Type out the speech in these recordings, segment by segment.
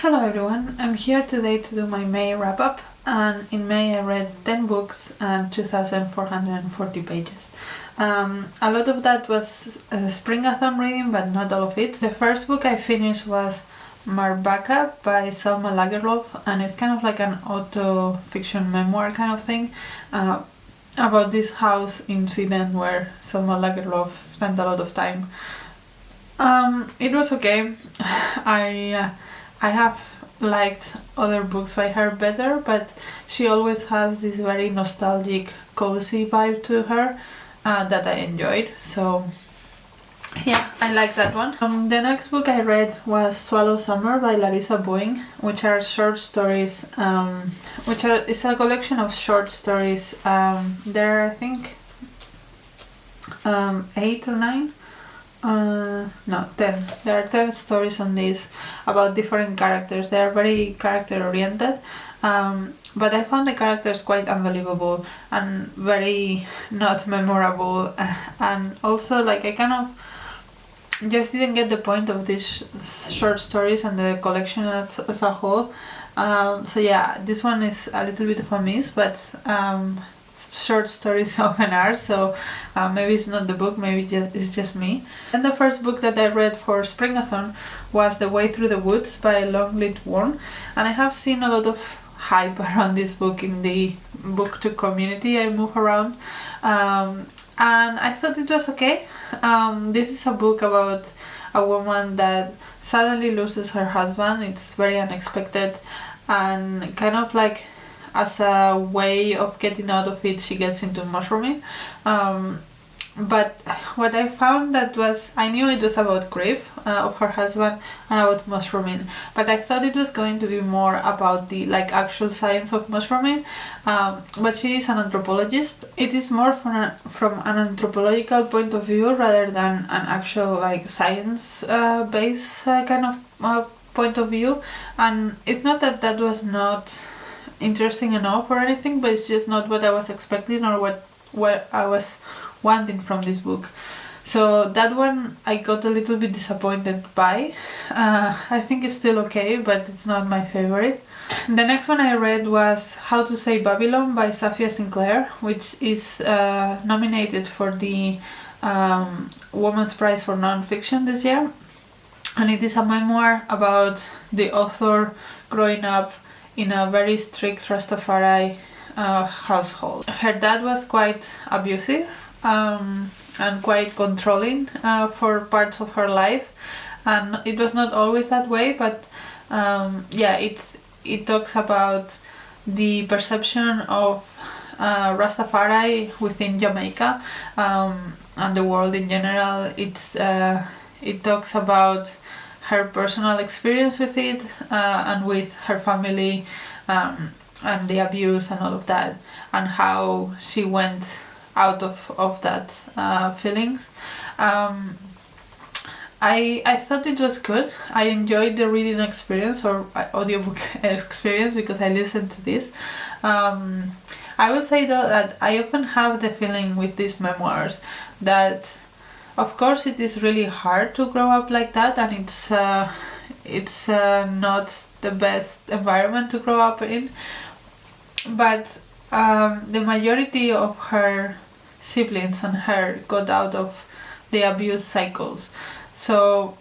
Hello everyone, I'm here today to do my May wrap-up, and in May I read 10 books and 2,440 pages. A lot of that was springathon reading, but not all of it. The first book I finished was Mårbacka by Selma Lagerlöf, and it's kind of like an auto-fiction memoir kind of thing about this house in Sweden where Selma Lagerlöf spent a lot of time. It was okay. I have liked other books by her better, but she always has this very nostalgic, cozy vibe to her that I enjoyed. So yeah, I like that one. The next book I read was Swallow Summer by Larissa Boehning, which are short stories, it's a collection of short stories. There are, I think, 8 or 9. No, 10. There are 10 stories on this about different characters. They are very character oriented, but I found the characters quite unbelievable and very not memorable, and also like I kind of just didn't get the point of these short stories and the collection as a whole. So yeah, this one is a little bit of a miss, but short stories often are, so maybe it's not the book, maybe it's just me. And the first book that I read for Springathon was The Way Through the Woods by Litt, Woon, and I have seen a lot of hype around this book in the booktube community I move around, and I thought it was okay. This is a book about a woman that suddenly loses her husband. It's very unexpected, and kind of like as a way of getting out of it, she gets into mushrooming. But what I found that was, I knew it was about grief of her husband and about mushrooming, but I thought it was going to be more about the actual science of mushrooming. But she is an anthropologist. It is more from an anthropological point of view rather than an actual science based kind of point of view. And it's not that that was not interesting enough or anything, but it's just not what I was expecting or what I was wanting from this book. So that one I got a little bit disappointed by. I think it's still okay, but it's not my favorite. The next one I read was How to Say Babylon by Safiya Sinclair, which is nominated for the Women's Prize for Non-Fiction this year, and it is a memoir about the author growing up in a very strict Rastafari household. Her dad was quite abusive and quite controlling for parts of her life, and it was not always that way, but yeah, it talks about the perception of Rastafari within Jamaica and the world in general. It talks about her personal experience with it and with her family and the abuse and all of that, and how she went out of that feelings. I thought it was good. I enjoyed the reading experience or audiobook experience because I listened to this. I would say though that I often have the feeling with these memoirs that of course it is really hard to grow up like that, and it's not the best environment to grow up in, but the majority of her siblings and her got out of the abuse cycles, so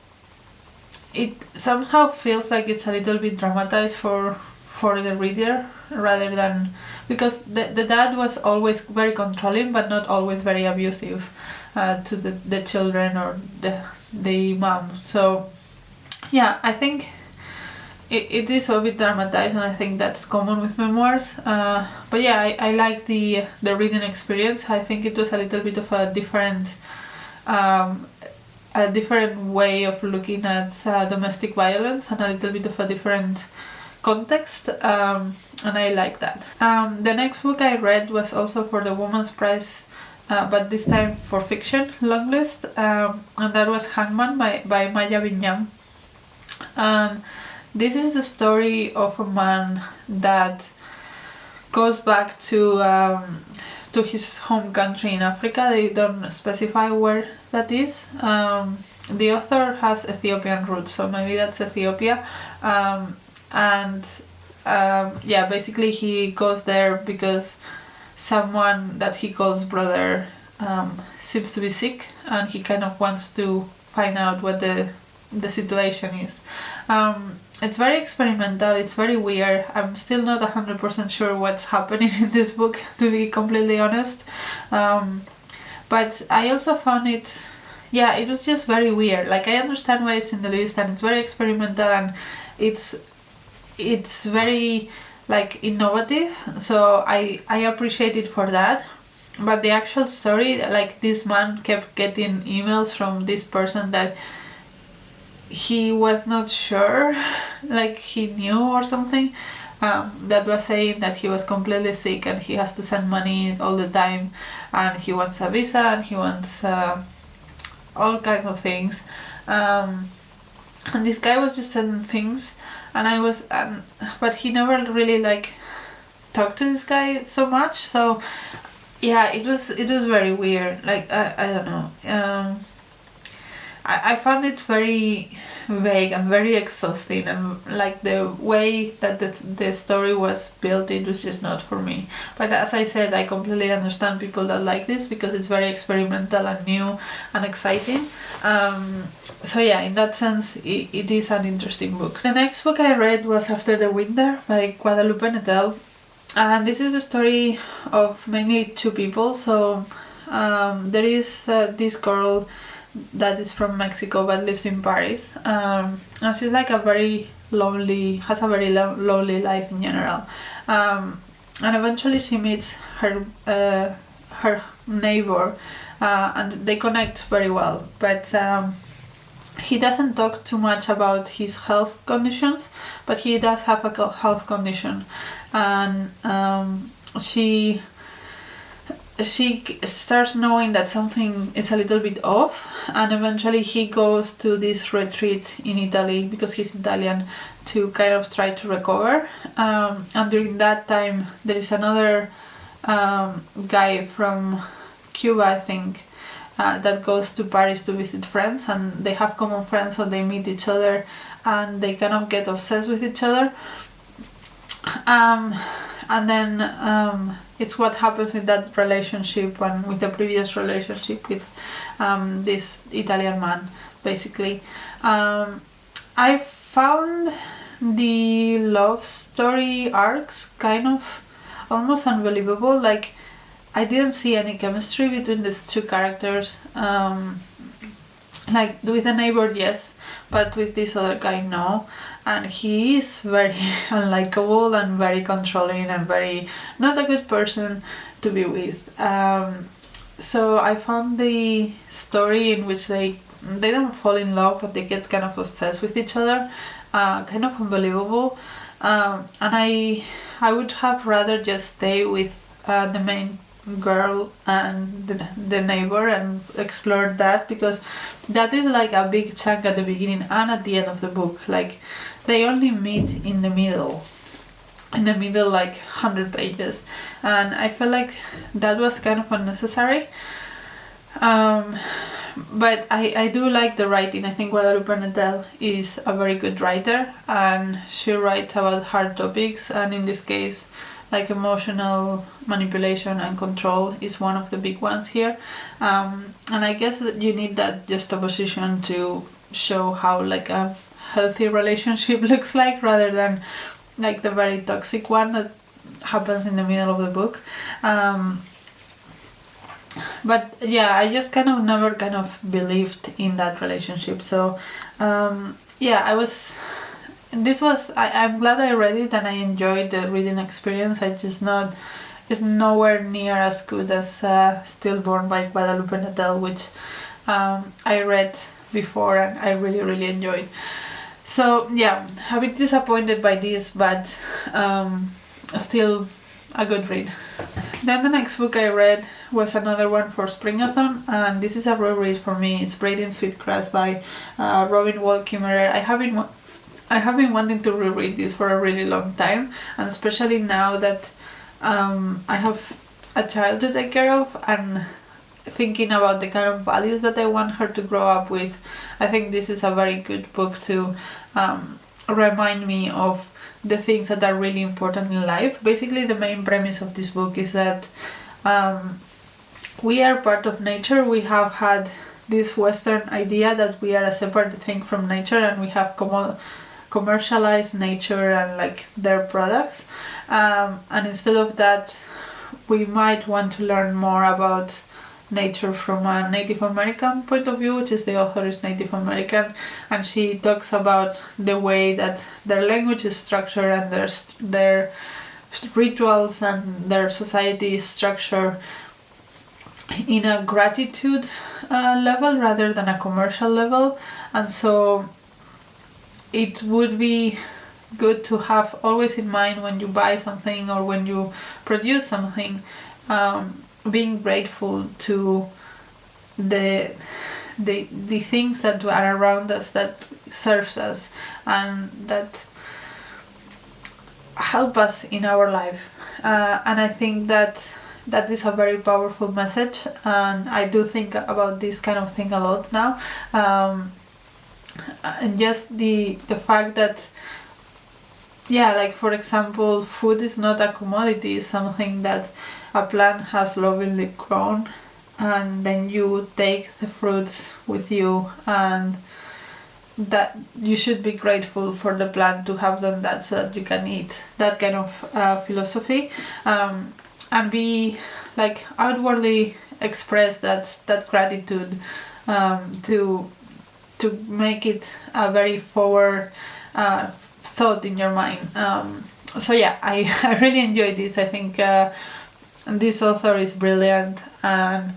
it somehow feels like it's a little bit dramatized for the reader, rather than, because the dad was always very controlling but not always very abusive to the children or the mom. So yeah, I think it is a bit dramatized, and I think that's common with memoirs. But yeah, I like the reading experience. I think it was a little bit of a different way of looking at domestic violence, and a little bit of a different context, and I like that. The next book I read was also for the Women's Prize, but this time for fiction longlist, and that was Hangman by Binyam. This is the story of a man that goes back to his home country in Africa. They don't specify where that is. The author has Ethiopian roots, so maybe that's Ethiopia. and yeah, basically he goes there because someone that he calls brother seems to be sick, and he kind of wants to find out what the situation is. It's very experimental, it's very weird. I'm still not 100% sure what's happening in this book, to be completely honest. But I also found it, yeah, it was just very weird. Like, I understand why it's in the list, and it's very experimental, and it's very like innovative, so I appreciate it for that. But the actual story, like, this man kept getting emails from this person that he was not sure, like he knew or something, that was saying that he was completely sick and he has to send money all the time, and he wants a visa, and he wants all kinds of things, and this guy was just sending things, and I was but he never really like talked to this guy so much. So yeah, it was very weird. Like, I don't know, I found it very vague and very exhausting, and like the way that the story was built, it was just not for me. But as I said, I completely understand people that like this because it's very experimental and new and exciting. So yeah, in that sense, it is an interesting book. The next book I read was After the Winter by Guadalupe Nettel, and this is the story of mainly two people. So there is this girl that is from Mexico but lives in Paris, and she's like has a very lonely life in general, and eventually she meets her neighbor, and they connect very well, but he doesn't talk too much about his health conditions, but he does have a health condition, and she starts knowing that something is a little bit off, and eventually he goes to this retreat in Italy, because he's Italian, to kind of try to recover, and during that time there is another guy from Cuba, I think, that goes to Paris to visit friends, and they have common friends, so they meet each other and they kind of get obsessed with each other, and then it's what happens with that relationship and with the previous relationship with this Italian man, basically. I found the love story arcs kind of almost unbelievable. Like, I didn't see any chemistry between these two characters. Like, with the neighbor, yes, but with this other guy, no. And he is very unlikable and very controlling and very not a good person to be with. So I found the story in which they don't fall in love, but they get kind of obsessed with each other, kind of unbelievable. And I would have rather just stay with the main girl and the neighbor and explore that, because that is like a big chunk at the beginning and at the end of the book. Like, they only meet in the middle like 100 pages, and I feel like that was kind of unnecessary. But I do like the writing. I think Guadalupe Nettel is a very good writer, and she writes about hard topics, and in this case, like, emotional manipulation and control is one of the big ones here. And I guess that you need that juxtaposition to show how like a healthy relationship looks like, rather than like the very toxic one that happens in the middle of the book. But yeah, I just kind of never kind of believed in that relationship. So yeah, I'm glad I read it and I enjoyed the reading experience. It's nowhere near as good as Stillborn by Guadalupe Nettel, which I read before and I really, really enjoyed. So yeah, a bit disappointed by this, but still a good read. Then the next book I read was another one for Springathon, and this is a reread for me. It's Braiding Sweetgrass by Robin Wall Kimmerer. I have been wanting to reread this for a really long time, and especially now that I have a child to take care of, and thinking about the kind of values that I want her to grow up with, I think this is a very good book to remind me of the things that are really important in life. Basically, the main premise of this book is that we are part of nature. We have had this Western idea that we are a separate thing from nature, and we have commercialized nature and like their products. And instead of that, we might want to learn more about nature from a Native American point of view, which is the author is Native American, and she talks about the way that their language is structured and their rituals and their society is structured in a gratitude level rather than a commercial level. And so it would be good to have always in mind when you buy something or when you produce something, being grateful to the things that are around us, that serves us and that help us in our life. And I think that is a very powerful message, and I do think about this kind of thing a lot now. And just the fact that, yeah, like for example, food is not a commodity, it's something that a plant has lovingly grown, and then you take the fruits with you, and that you should be grateful for the plant to have done that so that you can eat. That kind of philosophy, and be like outwardly express that gratitude, to make it a very forward thought in your mind. So yeah, I really enjoyed this. I think this author is brilliant, and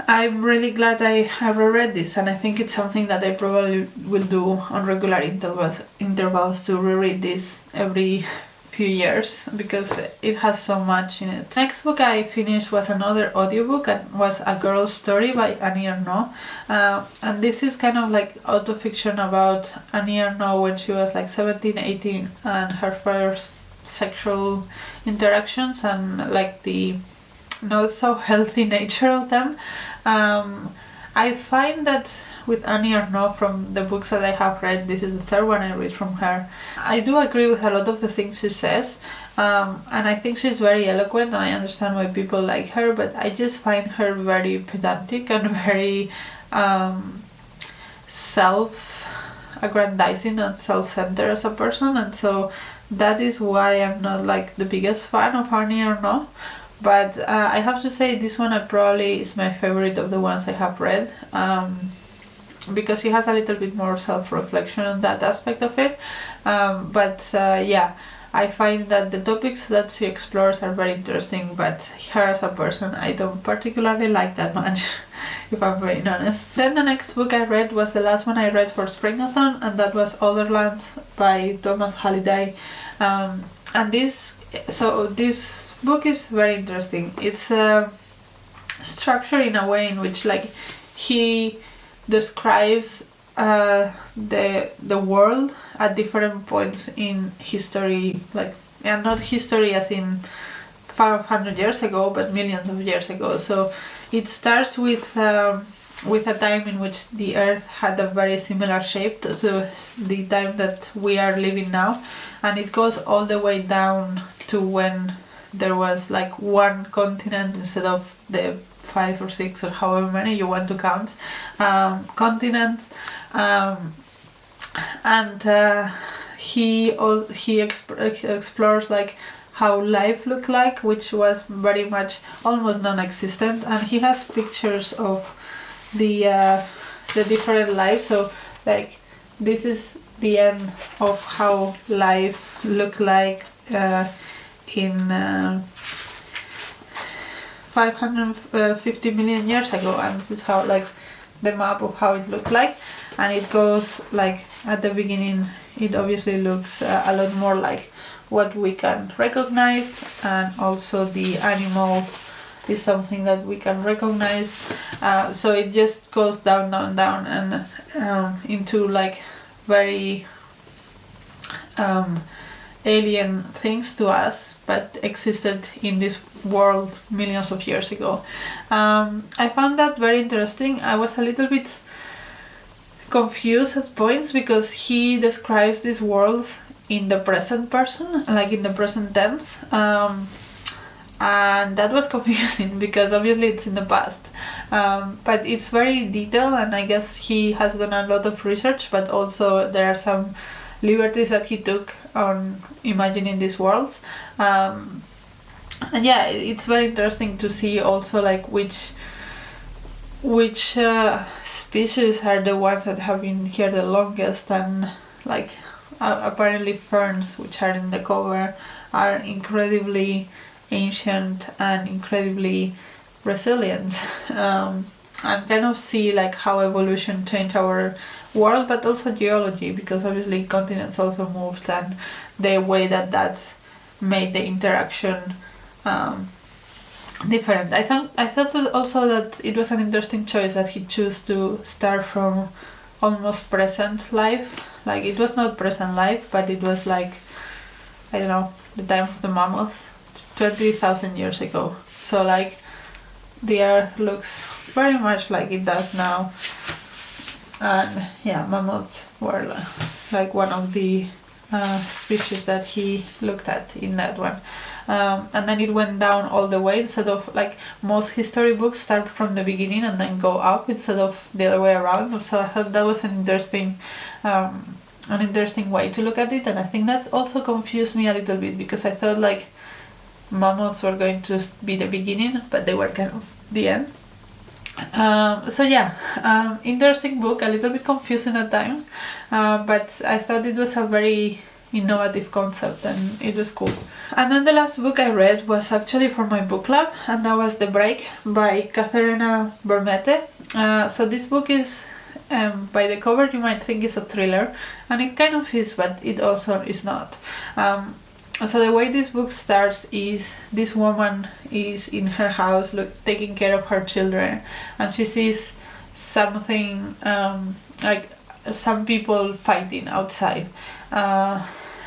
I'm really glad I reread this, and I think it's something that I probably will do on regular intervals to reread this every few years, because it has so much in it. Next book I finished was another audiobook, and was A Girl's Story by Ernaux. And this is kind of like autofiction about Ernaux when she was like 17, 18, and her first sexual interactions, and like the not so healthy nature of them. I find that with Ernaux, from the books that I have read, this is the third one I read from her, I do agree with a lot of the things she says, and I think she's very eloquent, and I understand why people like her, but I just find her very pedantic and very self-aggrandizing and self-centered as a person, and so that is why I'm not like the biggest fan of Ernaux. But I have to say this one probably is my favorite of the ones I have read, because she has a little bit more self-reflection on that aspect of it. Yeah, I find that the topics that she explores are very interesting, but her as a person I don't particularly like that much, if I'm very honest. Then the next book I read was the last one I read for Springathon, and that was Otherlands by Thomas Halliday. And this book is very interesting. It's structured in a way in which like he describes the world at different points in history, like, and not history as in 500 years ago, but millions of years ago. So it starts with a time in which the earth had a very similar shape to the time that we are living now, and it goes all the way down to when there was like one continent instead of the 5 or 6 or however many you want to count continents, and he explores like how life looked like, which was very much almost non-existent, and he has pictures of the different lives. So like this is the end of how life looked like in 550 million years ago, and this is how like the map of how it looked like, and it goes like at the beginning it obviously looks a lot more like what we can recognize, and also the animals is something that we can recognize, so it just goes down and into like very alien things to us, but existed in this world millions of years ago. I found that very interesting. I was a little bit confused at points because he describes these worlds in the present person, like in the present tense, and that was confusing because obviously it's in the past, but it's very detailed, and I guess he has done a lot of research, but also there are some liberties that he took on imagining these worlds, and yeah, it's very interesting to see also like which species are the ones that have been here the longest, and like apparently ferns, which are in the cover, are incredibly ancient and incredibly resilient, and kind of see like how evolution changed our world, but also geology, because obviously continents also moved, and the way that made the interaction different. I thought also that it was an interesting choice that he chose to start from almost present life. Like it was not present life, but it was like, I don't know, the time of the mammoths, 20,000 years ago. So like the earth looks very much like it does now, and yeah, mammoths were like one of the species that he looked at in that one. And then it went down all the way, instead of like most history books start from the beginning and then go up instead of the other way around. So I thought that was an interesting way to look at it, and I think that also confused me a little bit because I thought like mammoths were going to be the beginning, but they were kind of the end. So yeah, interesting book, a little bit confusing at times, but I thought it was a very innovative concept and it was cool. And then the last book I read was actually for my book club, and that was The Break by Katherena Vermette. So this book is, by the cover you might think it's a thriller, and it kind of is, but it also is not. So the way this book starts is this woman is in her house taking care of her children, and she sees something like some people fighting outside,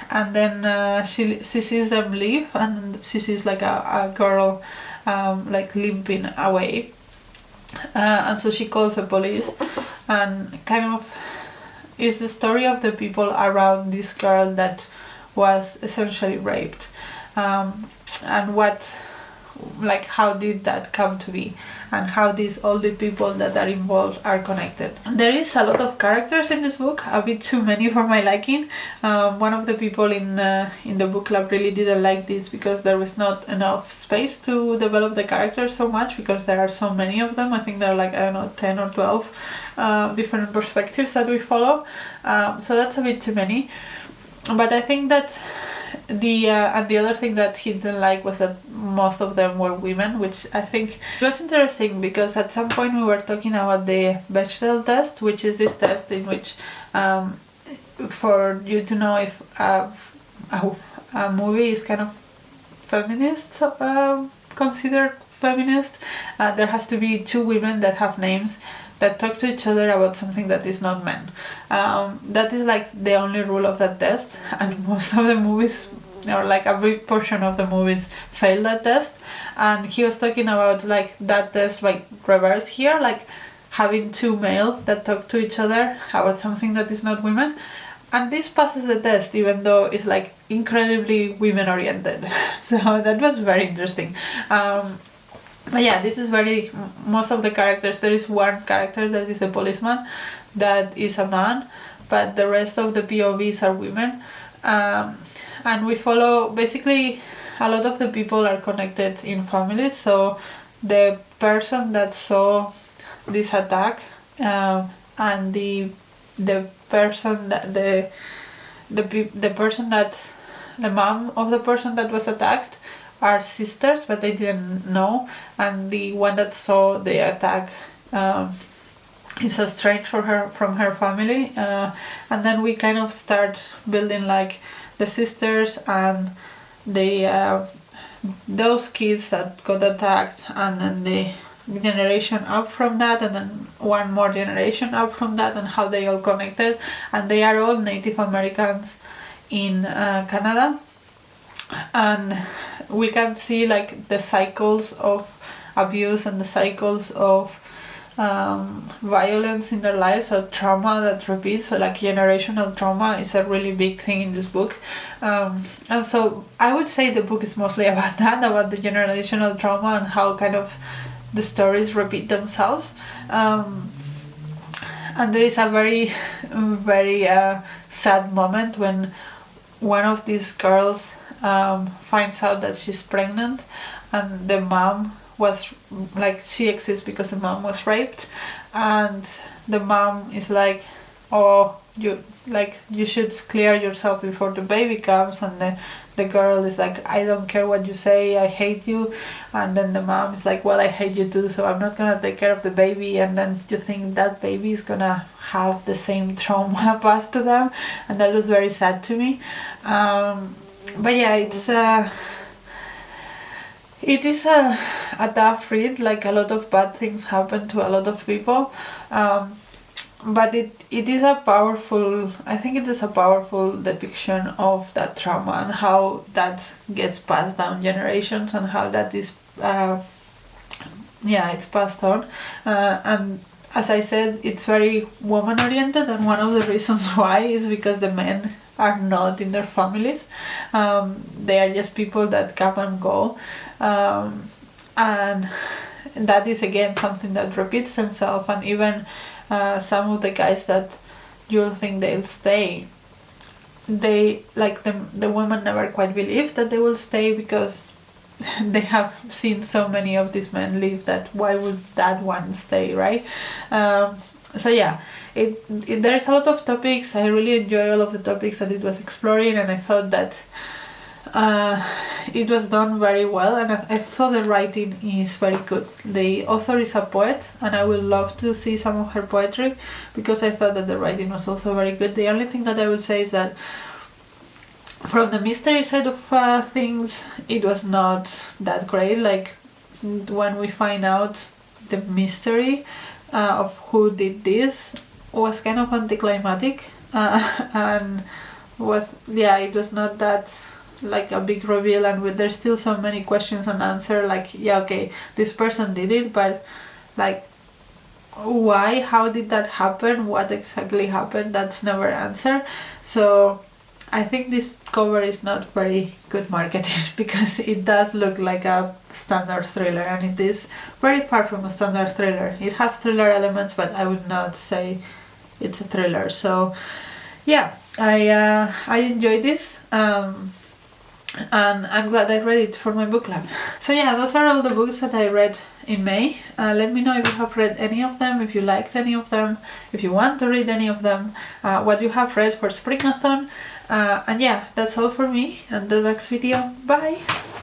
and then she sees them leave, and she sees like a girl like limping away, and so she calls the police, and kind of is the story of the people around this girl that was essentially raped, and how did that come to be, and how all the people that are involved are connected. There is a lot of characters in this book, a bit too many for my liking. One of the people in the book club really didn't like this because there was not enough space to develop the characters so much, because there are so many of them. I think there are like, I don't know, 10 or 12 different perspectives that we follow, so that's a bit too many. But I think that and the other thing that he didn't like was that most of them were women, which I think was interesting, because at some point we were talking about the Bechdel test, which is this test in which for you to know if a movie is kind of feminist, considered feminist, there has to be two women that have names that talk to each other about something that is not men. That is like the only rule of that test, and most of the movies, or like a big portion of the movies, fail that test. And he was talking about like that test like reverse here, like having two males that talk to each other about something that is not women, and this passes the test even though it's like incredibly women oriented. So that was very interesting. But yeah, this is most of the characters, there is one character that is a policeman that is a man, but the rest of the POVs are women. And we follow, basically, a lot of the people are connected in families. So the person that saw this attack, and the person that the mom of the person that was attacked are sisters, but they didn't know, and the one that saw the attack is estranged from her family, and then we kind of start building like the sisters and those kids that got attacked, and then the generation up from that, and then one more generation up from that, and how they all connected, and they are all Native Americans in Canada. And we can see like the cycles of abuse and the cycles of violence in their lives or trauma that repeats, so like generational trauma is a really big thing in this book. And so I would say the book is mostly about that, about the generational trauma and how kind of the stories repeat themselves. And there is a very, very sad moment when one of these girls finds out that she's pregnant, and the mom was like, she exists because the mom was raped, and the mom is like, oh, you should clear yourself before the baby comes, and the girl is like, I don't care what you say, I hate you. And then the mom is like, well, I hate you too, so I'm not gonna take care of the baby. And then you think that baby is gonna have the same trauma passed to them, and that was very sad to me. But yeah, it is a tough read. Like, a lot of bad things happen to a lot of people, but it is a powerful, I think it is a powerful depiction of that trauma and how that gets passed down generations, and how that is it's passed on, and as I said, it's very woman oriented, and one of the reasons why is because the men are not in their families. They are just people that come and go, and that is again something that repeats themselves. And even some of the guys that you'll think they'll stay, they, like, the women never quite believe that they will stay, because they have seen so many of these men leave, that why would that one stay, right? So yeah, there's a lot of topics. I really enjoy all of the topics that it was exploring, and I thought that it was done very well, and I thought the writing is very good. The author is a poet, and I would love to see some of her poetry, because I thought that the writing was also very good. The only thing that I would say is that from the mystery side of things, it was not that great. Like, when we find out the mystery of who did this, was kind of anticlimactic, and it was not that like a big reveal, and there's still so many questions unanswered. Like, yeah, okay, this person did it, but like, why, how did that happen, what exactly happened, that's never answered. So I think this cover is not very good marketing, because it does look like a standard thriller, and it is very far from a standard thriller. It has thriller elements, but I would not say it's a thriller. So yeah, I enjoyed this, and I'm glad I read it for my book club. So yeah, those are all the books that I read in May. Let me know if you have read any of them, if you liked any of them, if you want to read any of them, what you have read for Springathon. And yeah, that's all for me. Until the next video, bye!